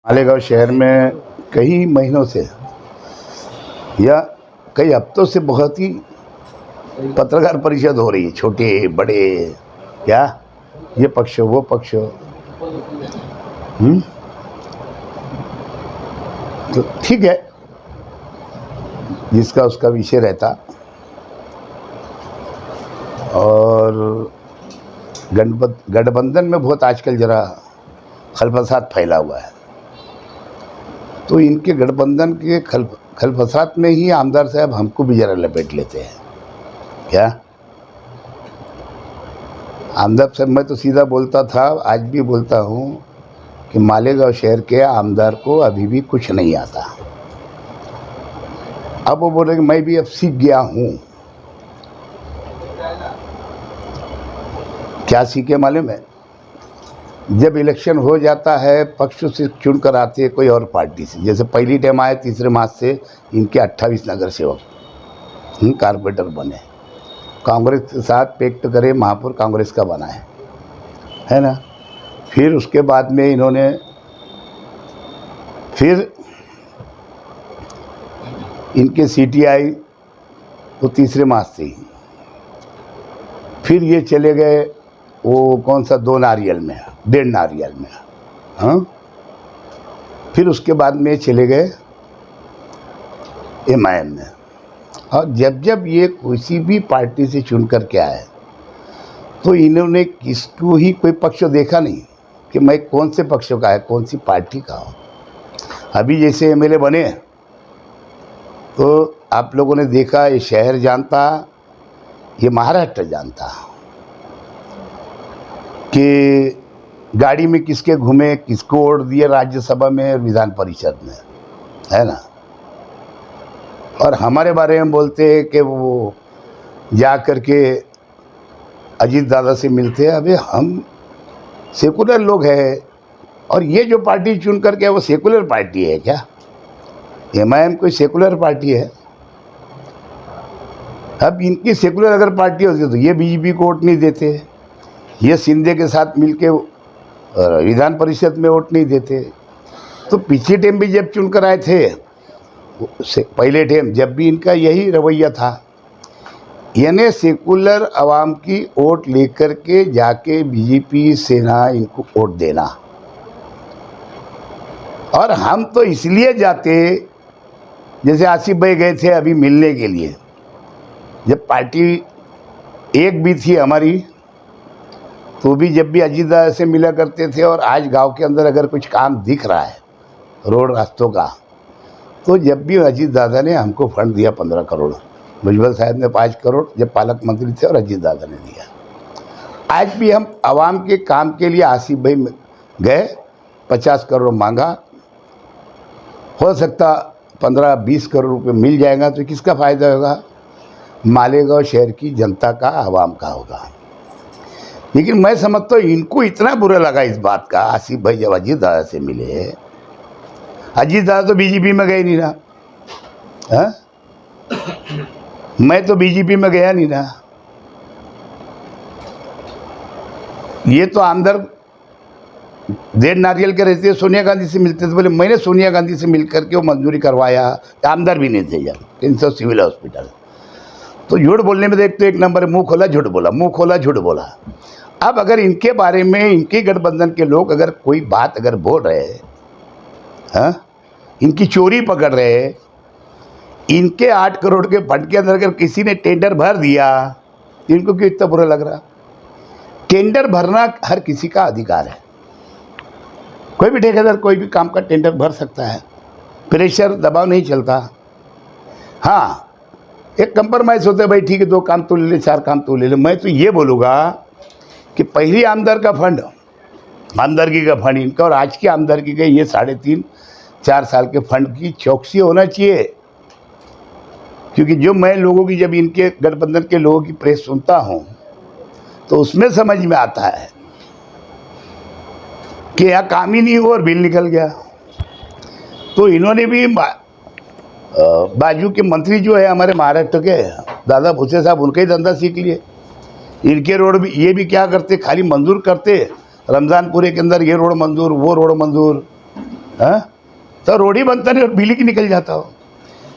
मालेगांव शहर में कई महीनों से या कई हफ्तों से बहुत ही पत्रकार परिषद हो रही है, छोटे बड़े, क्या ये पक्ष वो पक्ष। तो ठीक है, जिसका उसका विषय रहता। और गठबंधन में बहुत आजकल जरा खलफसात फैला हुआ है, तो इनके गठबंधन के खलफसात में ही आमदार साहब हमको भी जरा लपेट लेते हैं। क्या आमदार साहब, मैं तो सीधा बोलता था, आज भी बोलता हूँ कि मालेगांव शहर के आमदार को अभी भी कुछ नहीं आता। अब वो बोल रहे कि मैं भी अब सीख गया हूँ। क्या सीखे मालूम है? जब इलेक्शन हो जाता है, पक्ष से चुनकर आते हैं कोई और पार्टी से। जैसे पहली टाइम आए 3 मार्च से इनके 28 नगर सेवक कारपोरेटर बने, कांग्रेस के साथ पेक्ट करे, महापौर कांग्रेस का बना है ना। फिर उसके बाद में इन्होंने फिर इनके सीटी आई तो 3 मार्च से ही। फिर ये चले गए वो कौन सा 2 नारियल में, 1.5 नारियल में, हाँ। फिर उसके बाद में चले गए MIM में। और जब ये किसी भी पार्टी से चुन कर के आए तो इन्होंने किसको ही कोई पक्ष देखा नहीं कि मैं कौन से पक्ष का है, कौन सी पार्टी का हूँ। अभी जैसे MLA बने तो आप लोगों ने देखा, ये शहर जानता, ये महाराष्ट्र जानता कि गाड़ी में किसके घूमे, किसको वोट दिए राज्यसभा में और विधान परिषद में, है ना। और हमारे बारे में बोलते हैं कि वो जा कर के अजीत दादा से मिलते हैं। अबे हम सेकुलर लोग हैं, और ये जो पार्टी चुन कर के वो सेकुलर पार्टी है क्या? MIM कोई सेकुलर पार्टी है? अब इनकी सेकुलर अगर पार्टी होती तो ये BJP को वोट नहीं देते, ये शिंदे के साथ मिलके विधान परिषद में वोट नहीं देते। तो पिछले टाइम भी जब चुनकर आए थे, पहले टाइम जब भी इनका यही रवैया था, यानी सेकुलर आवाम की वोट लेकर के जाके BJP सेना इनको वोट देना। और हम तो इसलिए जाते, जैसे आसिफ भाई गए थे अभी मिलने के लिए, जब पार्टी एक भी थी हमारी, तो भी जब भी अजीत दादा से मिला करते थे। और आज गांव के अंदर अगर कुछ काम दिख रहा है रोड रास्तों का, तो जब भी अजीत दादा ने हमको फंड दिया 15 करोड़, भुजबल साहब ने 5 करोड़ जब पालक मंत्री थे, और अजीत दादा ने दिया। आज भी हम आवाम के काम के लिए आसिफ भाई गए, 50 करोड़ मांगा, हो सकता 15-20 करोड़ रुपये मिल जाएगा, तो किसका फ़ायदा होगा? मालेगांव शहर की जनता का, आवाम का होगा। लेकिन मैं समझता हूँ इनको इतना बुरा लगा इस बात का, आसिफ भाई जब अजीत दादा से मिले। अजीत दादा तो BJP में गए नहीं ना, हाँ? मैं तो BJP में गया नहीं ना। ये तो आमदार 1.5 नारियल के रहते, सोनिया गांधी से मिलते थे। बोले मैंने सोनिया गांधी से मिल करके वो मंजूरी करवाया, आमदार भी नहीं थे जब कैंसर सिविल हॉस्पिटल। तो झूठ बोलने में देख तो एक नंबर, मुंह खोला झूठ बोला, मुंह खोला झूठ बोला। अब अगर इनके बारे में इनके गठबंधन के लोग अगर कोई बात अगर बोल रहे हैं, हाँ, इनकी चोरी पकड़ रहे हैं, इनके 8 करोड़ के फंड के अंदर अगर किसी ने टेंडर भर दिया, इनको क्यों इतना बुरा लग रहा? टेंडर भरना हर किसी का अधिकार है, कोई भी ठेकेदार कोई भी काम का टेंडर भर सकता है, प्रेशर दबाव नहीं चलता। हाँ, एक कंप्रोमाइज़ होता है, भाई ठीक है 2 काम तो ले ले, 4 काम तो ले ले। मैं तो ये बोलूँगा कि पहली आमदार का फंड, आमदरगी का फंड इनका, और आज की आमदरगी का ये 3.5-4 साल के फंड की चौकसी होना चाहिए। क्योंकि जो मैं लोगों की, जब इनके गठबंधन के लोगों की प्रेस सुनता हूँ तो उसमें समझ में आता है कि यहाँ काम ही नहीं हुआ और बिल निकल गया। तो इन्होंने भी बाजू के मंत्री जो है हमारे महाराष्ट्र के दादा भुसे साहब, उनका ही धंधा सीख लिए। इनके रोड भी, ये भी क्या करते, खाली मंजूर करते, रमज़ानपुरे के अंदर ये रोड मंजूर, वो रोड मंजूर, हाँ, तो रोड ही बनता नहीं और बिजली की निकल जाता हो।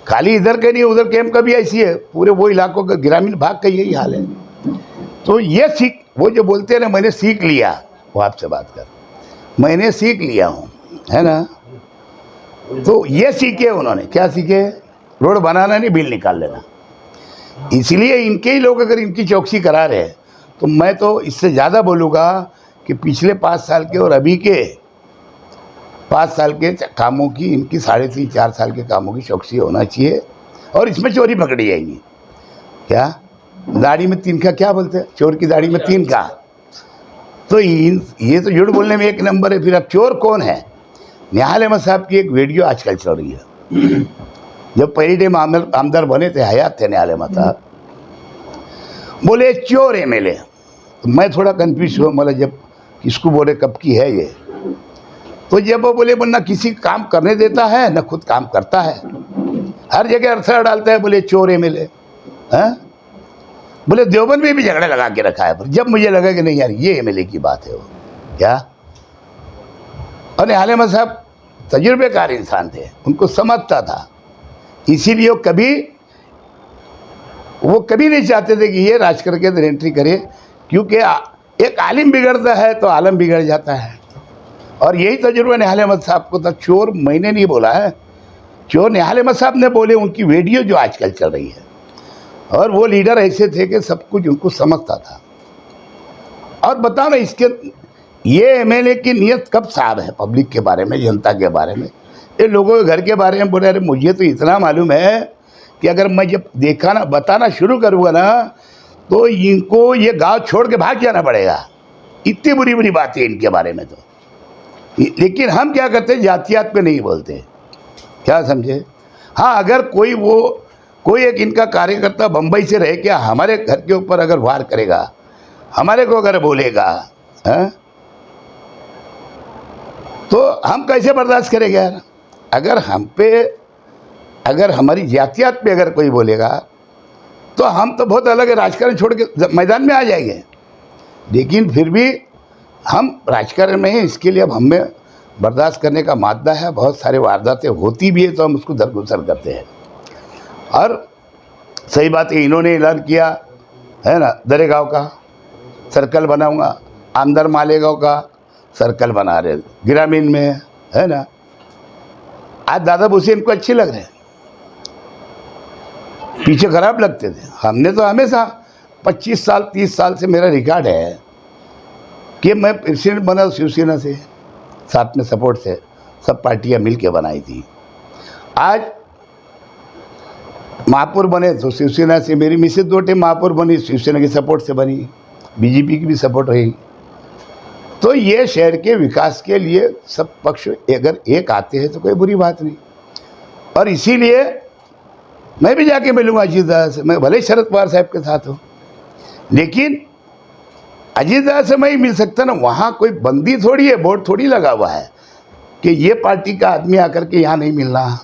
खाली इधर के नहीं, उधर कैंप का भी ऐसी है, पूरे वो इलाकों का ग्रामीण भाग का यही हाल है। तो ये सीख, वो जो बोलते हैं ना मैंने सीख लिया, वो आपसे बात कर, मैंने सीख लिया हूँ, है ना। तो ये सीखे उन्होंने, क्या सीखे? रोड बनाना नहीं, बिल निकाल लेना। इसलिए इनके ही लोग अगर इनकी चौकसी करा रहे हैं तो मैं तो इससे ज़्यादा बोलूँगा कि पिछले 5 साल के और अभी के 5 साल के कामों की, इनकी 3.5-4 साल के कामों की चौकसी होना चाहिए। और इसमें चोरी पकड़ी जाएगी। क्या दाढ़ी में 3 का क्या बोलते हैं? चोर की दाढ़ी में 3 का। तो ये तो झूठ बोलने में एक नंबर है। फिर अब चोर कौन है? निहाल अहमद साहब की एक वीडियो आजकल चल रही है। जब पहली टाइम आमदार बने थे, हयात थे निहाल अहमद साहब, बोले चोर एमएलए। तो मैं थोड़ा कन्फ्यूज हुआ, मतलब जब किसको बोले, कब की है ये? तो जब वो बोले ना किसी काम करने देता है ना खुद काम करता है, हर जगह अड़थड़ा डालता है, बोले चोर एमएलए। हाँ, बोले देवबंद में भी झगड़ा लगा के रखा है। जब मुझे लगा कि नहीं यार ये एमएलए की बात है, वो क्या। और निहाल अहमद साहब तजुर्बेकार इंसान थे, उनको समझता था, इसीलिए वो कभी नहीं चाहते थे कि ये राज करके इधर एंट्री करे, क्योंकि एक आलिम बिगड़ता है तो आलम बिगड़ जाता है। और यही तजुर्बा निहाल अहमद साहब को था। चोर मैंने नहीं बोला है, चोर निहाल अहमद साहब ने बोले, उनकी वीडियो जो आजकल चल रही है। और वो लीडर ऐसे थे कि सब कुछ उनको समझता था। और बताओ ना, इसके ये एमएलए की नीयत कब साफ है पब्लिक के बारे में, जनता के बारे में, ये लोगों के घर के बारे में। बोले अरे मुझे तो इतना मालूम है कि अगर मैं जब देखाना बताना शुरू करूँगा ना तो इनको ये गांव छोड़ के भाग जाना पड़ेगा। इतनी बुरी बुरी बातें इनके बारे में। तो लेकिन हम क्या करते हैं, जातियात पे नहीं बोलते, क्या समझे। हाँ, अगर कोई एक इनका कार्यकर्ता बम्बई से रह के हमारे घर के ऊपर अगर वार करेगा, हमारे को अगर बोलेगा, है? तो हम कैसे बर्दाश्त करेंगे यार। अगर हमारी जातियात पे अगर कोई बोलेगा तो हम तो बहुत अलग है, राजकारण छोड़ के मैदान में आ जाएंगे। लेकिन फिर भी हम राजकारण में हैं, इसके लिए अब हमें बर्दाश्त करने का मादा है। बहुत सारे वारदातें होती भी है तो हम उसको दरगुजर करते हैं। और सही बात है, इन्होंने ऐलान किया है ना, दरेगांव का सर्कल बनाऊंगा, आमदार मालेगांव का सर्कल बना रहे ग्रामीण में, है ना। आज दादा भूसे इनको अच्छे लग रहे हैं, पीछे खराब लगते थे। हमने तो हमेशा 25 साल 30 साल से मेरा रिकॉर्ड है कि मैं प्रेसिडेंट बना शिवसेना से, साथ में सपोर्ट से सब पार्टियां मिल के बनाई थी। आज महापौर बने तो शिवसेना से, मेरी मिसेज 2 टाइम महापौर बनी, शिवसेना की सपोर्ट से बनी, बीजेपी की भी सपोर्ट रही। तो ये शहर के विकास के लिए सब पक्ष अगर एक आते हैं तो कोई बुरी बात नहीं। और इसीलिए मैं भी जाके मिलूंगा अजीत दादा से। मैं भले शरद पवार साहब के साथ हूँ, लेकिन अजीत दादा से मैं ही मिल सकता ना। वहाँ कोई बंदी थोड़ी है, बोर्ड थोड़ी लगा हुआ है कि ये पार्टी का आदमी आकर के यहाँ नहीं मिलना,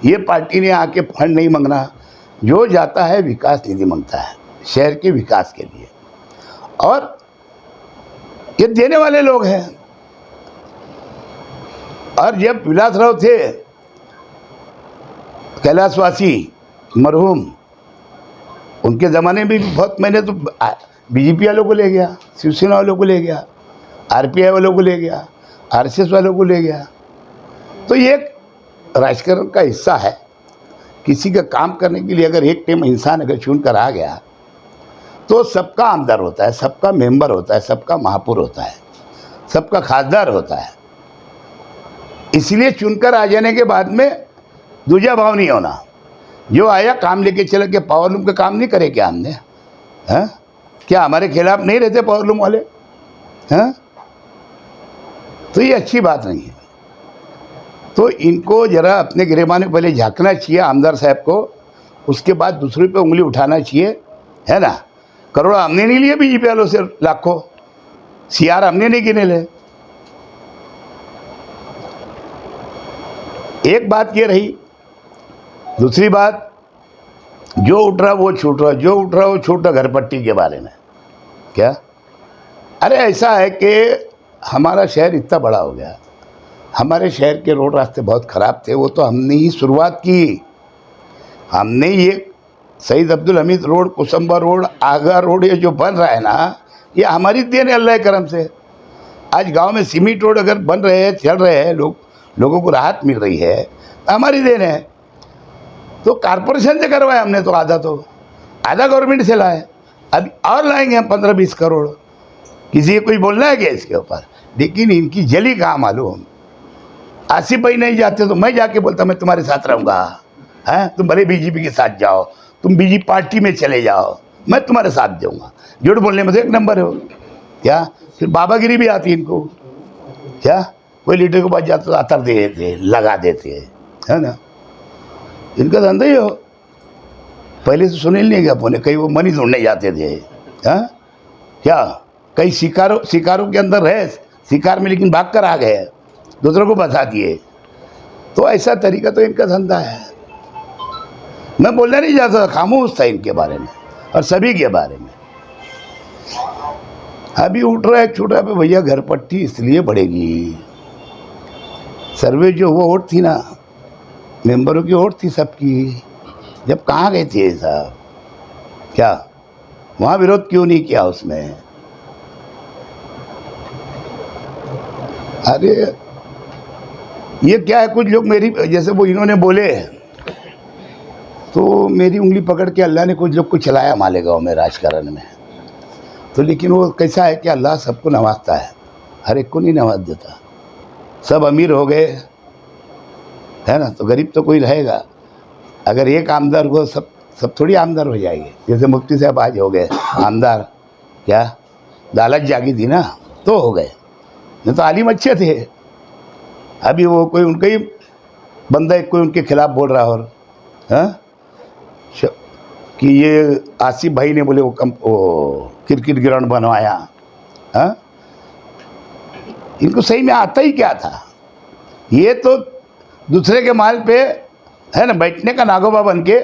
ये पार्टी ने आके फंड नहीं मांगना। जो जाता है विकास निधि मांगता है शहर के विकास के लिए, और ये देने वाले लोग हैं। और जब विलासराव थे कैलाशवासी मरहूम, उनके ज़माने में भी बहुत, मैंने तो बीजेपी वालों को ले गया, शिवसेना वालों को ले गया, आरपीआई वालों को ले गया, आरएसएस वालों को ले गया। तो ये एक राजकारण का हिस्सा है। किसी का काम करने के लिए अगर एक टाइम इंसान अगर चुन कर आ गया तो सबका आमदार होता है, सबका मेंबर होता है, सबका महापौर होता है, सबका खासदार होता है। इसलिए चुनकर आ जाने के बाद में दूजा भाव नहीं होना। जो आया काम लेके चला, के पावरलूम का काम नहीं करे क्या हमने? हैं? क्या हमारे खिलाफ नहीं रहते पावरलूम वाले? हैं? तो ये अच्छी बात नहीं है। तो इनको जरा अपने गिरेबान में पहले झांकना चाहिए आमदार साहब को, उसके बाद दूसरे पे उंगली उठाना चाहिए, है ना। करोड़ों हमने नहीं लिए बीजेपी वालों से, लाखों सीआर हमने नहीं गिने ले। एक बात ये रही। दूसरी बात, जो उठ रहा वो छूट रहा, जो उठ रहा वो छूट रहा। घर पट्टी के बारे में क्या? अरे ऐसा है कि हमारा शहर इतना बड़ा हो गया, हमारे शहर के रोड रास्ते बहुत ख़राब थे, वो तो हमने ही शुरुआत की। हमने ये शहीद अब्दुल हमीद रोड, कुसुम्बा रोड, आगा रोड, ये जो बन रहा है ना, ये हमारी देन है अल्लाह के करम से। आज गांव में सीमेंट रोड अगर बन रहे हैं, चल रहे हैं, लोगों को राहत मिल रही है, हमारी देन है। तो कॉरपोरेशन से करवाया हमने, तो आधा गवर्नमेंट से लाए, अभी और लाएंगे हम 15-20 करोड़। किसी को कोई बोलना है क्या इसके ऊपर? लेकिन इनकी जली कहाँ मालूम। आसिफ भाई नहीं जाते तो मैं जाके बोलता मैं तुम्हारे साथ रहूँगा, हैं, तुम भले बीजेपी के साथ जाओ, तुम बीजेपी पार्टी में चले जाओ, मैं तुम्हारे साथ दूंगा। झूठ बोलने में तो एक नंबर हो क्या। फिर बाबागिरी भी आती इनको क्या। कोई लीडर के पास जाते तो अतर दे देते, लगा देते, है ना। इनका धंधा ही हो। पहले से सुनील नहीं गया पुणे, कहीं वो मनी ढूंढने जाते थे, हाँ क्या, कई शिकारों के अंदर रहे शिकार में, लेकिन भाग कर आ गए, दूसरों को बता दिए। तो ऐसा तरीका तो इनका धंधा है। मैं बोलना नहीं चाहता, खामोश था इनके बारे में और सभी के बारे में। अभी उठ रहा है छोटा पे भैया, घर पट्टी इसलिए बढ़ेगी। सर्वे जो वो वोट थी ना, मेंबरों की वोट थी सबकी, जब कहाँ गए थे साहब, क्या वहाँ विरोध क्यों नहीं किया उसमें? अरे ये क्या है, कुछ लोग मेरी जैसे वो इन्होंने बोले तो मेरी उंगली पकड़ के अल्लाह ने कुछ लोग को चलाया मालेगांव में राजकारण में। तो लेकिन वो कैसा है कि अल्लाह सबको नवाजता है, हर एक को नहीं नवाज देता। सब अमीर हो गए, है ना, तो गरीब तो कोई रहेगा। अगर एक आमदार हो, सब थोड़ी आमदार हो जाएंगे। जैसे मुफ्ती साहब आज हो गए आमदार, क्या दालत जागी थी ना, तो हो गए, नहीं तो आलिम अच्छे थे। अभी वो कोई उनका ही बंदा एक कोई उनके खिलाफ बोल रहा, और हाँ कि ये आसिफ भाई ने बोले वो क्रिकेट ग्राउंड बनवाया। हाँ, इनको सही में आता ही क्या था? ये तो दूसरे के माल पे, है ना, बैठने का नागोबा बन के,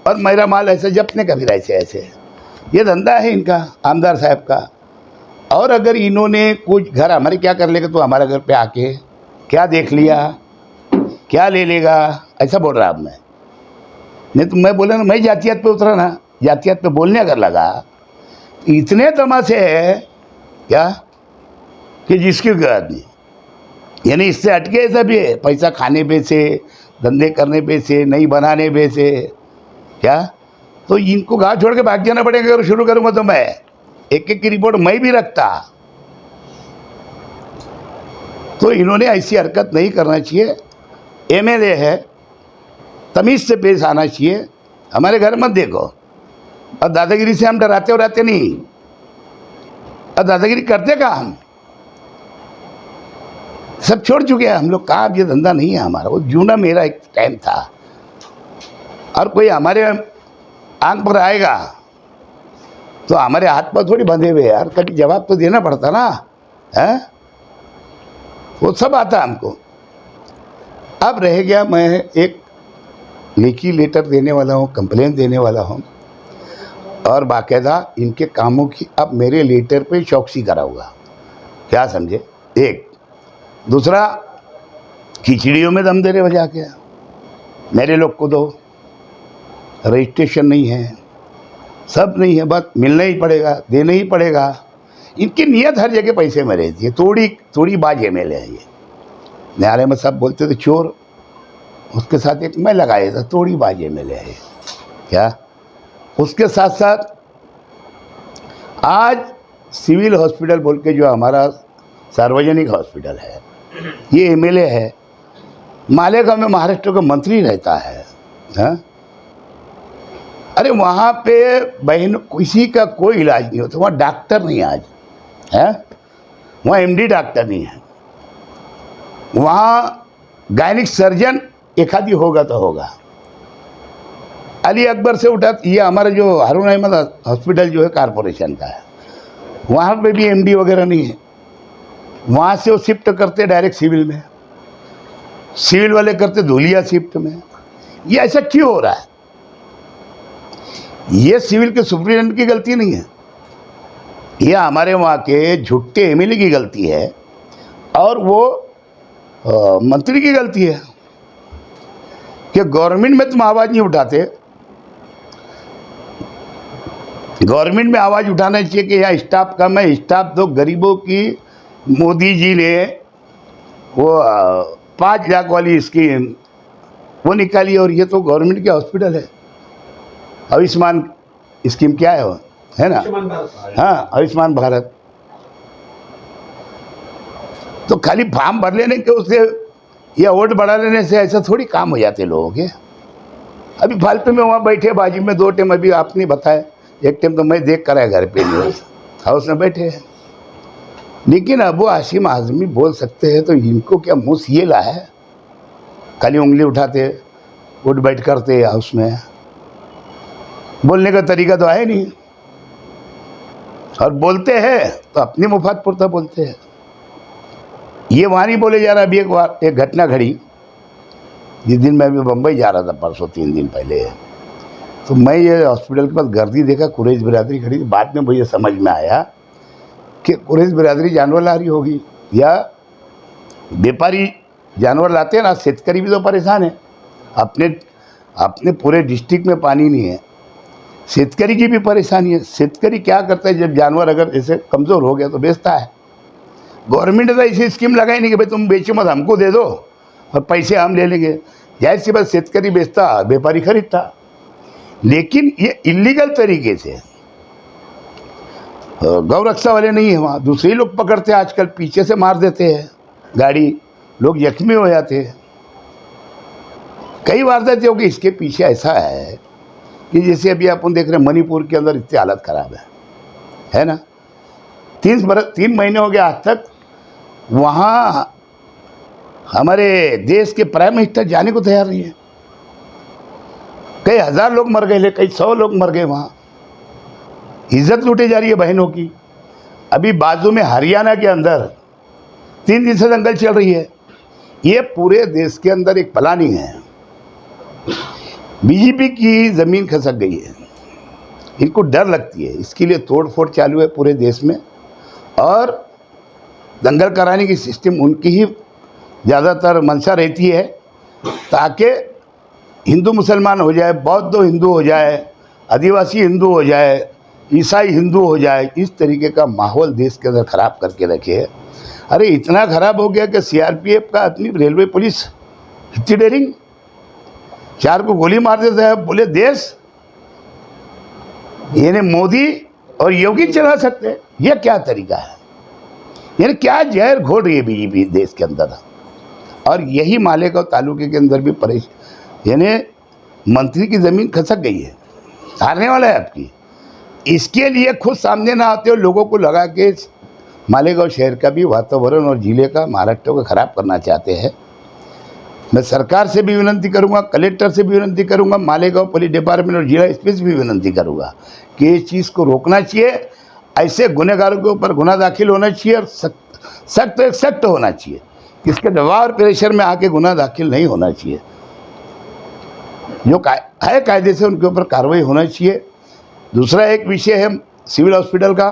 और मेरा माल ऐसे जपने का भी ऐसे ये धंधा है इनका, आमदार साहब का। और अगर इन्होंने कुछ घर हमारे क्या कर लेगा, तो हमारे घर पे आके क्या देख लिया, क्या ले लेगा, ऐसा बोल रहा अब मैं। नहीं तो मैं बोला ना, मैं जातियात पे उतरा ना, जातियात पे बोलने अगर लगा, इतने तमाशे है क्या कि जिसकी बात नहीं। यानी इससे हटके ऐसा भी है, पैसा खाने पे से, धंधे करने पे से, नहीं बनाने पे से, क्या तो इनको गाँव छोड़ के भाग जाना पड़ेगा। अगर शुरू करूँगा तो मैं एक की रिपोर्ट मैं भी रखता। तो इन्होंने ऐसी हरकत नहीं करना चाहिए। एमएलए है, तमीज़ से पेश आना चाहिए। हमारे घर मत देखो, और दादागिरी से हम डराते उड़ाते नहीं, और दादागिरी करते का हम सब छोड़ चुके हैं हम लोग। कहाँ, ये धंधा नहीं है हमारा। वो जूना मेरा एक टाइम था, और कोई हमारे आंख पर आएगा तो हमारे हाथ पर थोड़ी बंधे हुए यार, कभी जवाब तो देना पड़ता ना, है वो सब आता हमको। अब रह गया, मैं एक लिखी लेटर देने वाला हूँ, कंप्लेन देने वाला हूँ, और बाकायदा इनके कामों की अब मेरे लेटर पे चौकसी कराऊंगा। क्या समझे? एक दूसरा, खिचड़ियों में दम देने वजह क्या, मेरे लोग को दो, रजिस्ट्रेशन नहीं है, सब नहीं है, बस मिलना ही पड़ेगा, देना ही पड़ेगा। इनकी नीयत हर जगह पैसे में रहती है। थोड़ी बाज एमएलए है ये। न्यायालय में सब बोलते थे चोर, उसके साथ एक मैं लगाया था, थोड़ी बाज एमएलए है क्या। उसके साथ साथ आज सिविल हॉस्पिटल बोल के जो हमारा सार्वजनिक हॉस्पिटल है, ये एमएलए है। मालेगांव में महाराष्ट्र का मंत्री रहता है, हाँ? अरे वहाँ पे बहन किसी का कोई इलाज नहीं होता, वहाँ डॉक्टर नहीं आज है, वहाँ एमडी डॉक्टर नहीं है, वहाँ गायनिक सर्जन एक आदि होगा तो होगा। अली अकबर से उठा, ये हमारा जो हारून अहमद हॉस्पिटल जो है कॉरपोरेशन का है, वहाँ पे भी एमडी वगैरह नहीं है। वहाँ से वो शिफ्ट करते डायरेक्ट सिविल में, सिविल वाले करते धुलिया शिफ्ट में। ये ऐसा क्यों हो रहा है? ये सिविल के सुप्रीडेंट की गलती नहीं है, ये हमारे वहाँ के झुट्टे एमएलए की गलती है। और वो मंत्री की गलती है कि गवर्नमेंट में तुम आवाज़ नहीं उठाते। गवर्नमेंट में आवाज़ उठाना चाहिए कि यहाँ स्टाफ कम है, स्टाफ दो। गरीबों की मोदी जी ने वो 5 लाख वाली स्कीम वो निकाली, और ये तो गवर्नमेंट के हॉस्पिटल है। आयुष्मान स्कीम क्या है वो, है ना? हाँ, आयुष्मान भारत। तो खाली फॉर्म भर लेने के उससे या वोट बढ़ा लेने से ऐसा थोड़ी काम हो जाते लोगों के। अभी फालतू में वहाँ बैठे बाजी में 2 टाइम, अभी आपने बताया, एक टाइम तो मैं देख कर आया घर पे न्यूज़ हाउस में बैठे हैं। लेकिन अब वो हाशिम आज़मी बोल सकते हैं तो इनको क्या मुँह ये ला है? खाली उंगली उठाते, उठ बैठ करते हाउस में, बोलने का तरीका तो है नहीं। और बोलते हैं तो अपनी मुफाद पुरता बोलते हैं। ये वहाँ नहीं बोले जा रहा। अभी एक घटना घड़ी, जिस दिन मैं अभी बम्बई जा रहा था परसों 3 दिन पहले, तो मैं ये हॉस्पिटल के पास गर्दी देखा, कुरैश बिरादरी खड़ी थी। बाद में मुझे समझ में आया कि कुरैश बिरादरी जानवर ला रही होगी, या व्यापारी जानवर लाते हैं ना। शेतकरी भी तो परेशान है, अपने पूरे डिस्ट्रिक्ट में पानी नहीं है, शेतकरी की भी परेशानी है। शेतकरी क्या करता है, जब जानवर अगर ऐसे कमज़ोर हो गया तो बेचता है। गवर्नमेंट ने तो ऐसी स्कीम लगाई नहीं कि भाई तुम बेचो मत, हमको दे दो और पैसे हम ले लेंगे। जाहिर सी बात, शेतकरी बेचता, व्यापारी खरीदता। लेकिन ये इलीगल तरीके से, गौरक्षा वाले नहीं है वहाँ, दूसरे ही लोग पकड़ते हैं आजकल, पीछे से मार देते हैं गाड़ी, लोग जख्मी हो जाते हैं। कई वारदातें होगी। इसके पीछे ऐसा है कि जैसे अभी अपन देख रहे हैं मणिपुर के अंदर इतनी हालत ख़राब है ना। 3 महीने हो गए आज तक वहाँ हमारे देश के प्राइम मिनिस्टर जाने को तैयार नहीं है। कई हज़ार लोग मर गए, कई 100 लोग मर गए वहाँ। इज्जत लूटी जा रही है बहनों की। अभी बाजू में हरियाणा के अंदर 3 दिन से दंगल चल रही है। ये पूरे देश के अंदर एक प्लानिंग है। बीजेपी की ज़मीन खसक गई है, इनको डर लगती है, इसके लिए तोड़ फोड़ चालू है पूरे देश में। और दंगल कराने की सिस्टम उनकी ही ज़्यादातर मंशा रहती है, ताकि हिंदू मुसलमान हो जाए, बौद्ध हिंदू हो जाए, आदिवासी हिंदू हो जाए, ईसाई हिंदू हो जाए। इस तरीके का माहौल देश के अंदर ख़राब करके रखे है। अरे इतना ख़राब हो गया कि सीआरपीएफ का आदमी, रेलवे पुलिस इतनी डेयरिंग, 4 को गोली मार देता है। बोले देश यानी मोदी और योगी चला सकते हैं? यह क्या तरीका है? यानी क्या जहर घोल रही है बीजेपी देश के अंदर। और यही मालेगांव तालुके के अंदर भी यानी मंत्री की ज़मीन खसक गई है, हारने वाला है आपकी। इसके लिए खुद सामने ना आते हो, लोगों को लगा के मालेगांव शहर का भी वातावरण और जिले का, महाराष्ट्र को ख़राब करना चाहते हैं। मैं सरकार से भी विनती करूंगा, कलेक्टर से भी विनती करूंगा, मालेगांव पुलिस डिपार्टमेंट और जिला एसपी से भी विनती करूंगा कि इस चीज़ को रोकना चाहिए। ऐसे गुनहगारों के ऊपर गुनाह दाखिल होना चाहिए और सख्त होना चाहिए। इसके दबाव और प्रेशर में आके गुनाह दाखिल नहीं होना चाहिए। जो है कायदे से उनके ऊपर कार्रवाई होना चाहिए। दूसरा एक विषय है सिविल हॉस्पिटल का।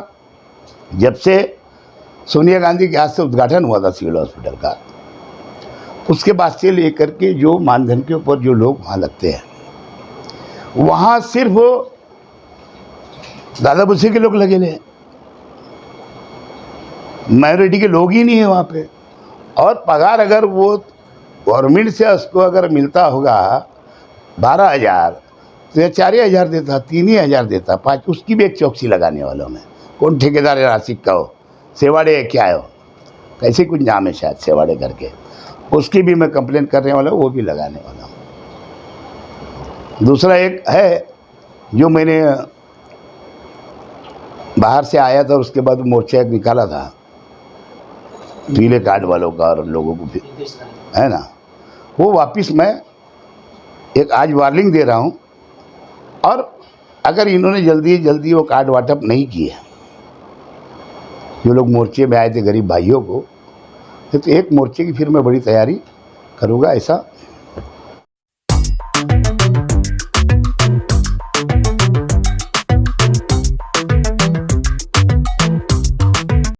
जब से सोनिया गांधी के हाथ से उद्घाटन हुआ था सिविल हॉस्पिटल का, उसके बाद से लेकर के जो मानधन के ऊपर जो लोग वहाँ लगते हैं, वहाँ सिर्फ दादा भूसे के लोग लगे हैं, माइनॉरिटी के लोग ही नहीं है वहाँ पे। और पगार अगर वो गवर्नमेंट से उसको अगर मिलता होगा 12,000, तो या 4,000 देता, 3,000 देता, 5, उसकी भी एक चौकसी लगाने वालों में। कौन ठेकेदार है नासिक का हो, सेवाड़े क्या हो, कैसे कुछ नाम है शायद सेवाड़े करके, उसकी भी मैं कंप्लेंट करने वाला हूँ, वो भी लगाने वाला हूँ। दूसरा एक है जो मैंने बाहर से आया था, उसके बाद मोर्चा एक निकाला था पीले कार्ड वालों का और लोगों को भी, है ना, वो वापस मैं एक आज वार्निंग दे रहा हूँ। और अगर इन्होंने जल्दी वो कार्ड वाटअप नहीं किए, जो लोग मोर्चे में आए थे गरीब भाइयों को, तो एक मोर्चे की फिर मैं बड़ी तैयारी करूँगा। ऐसा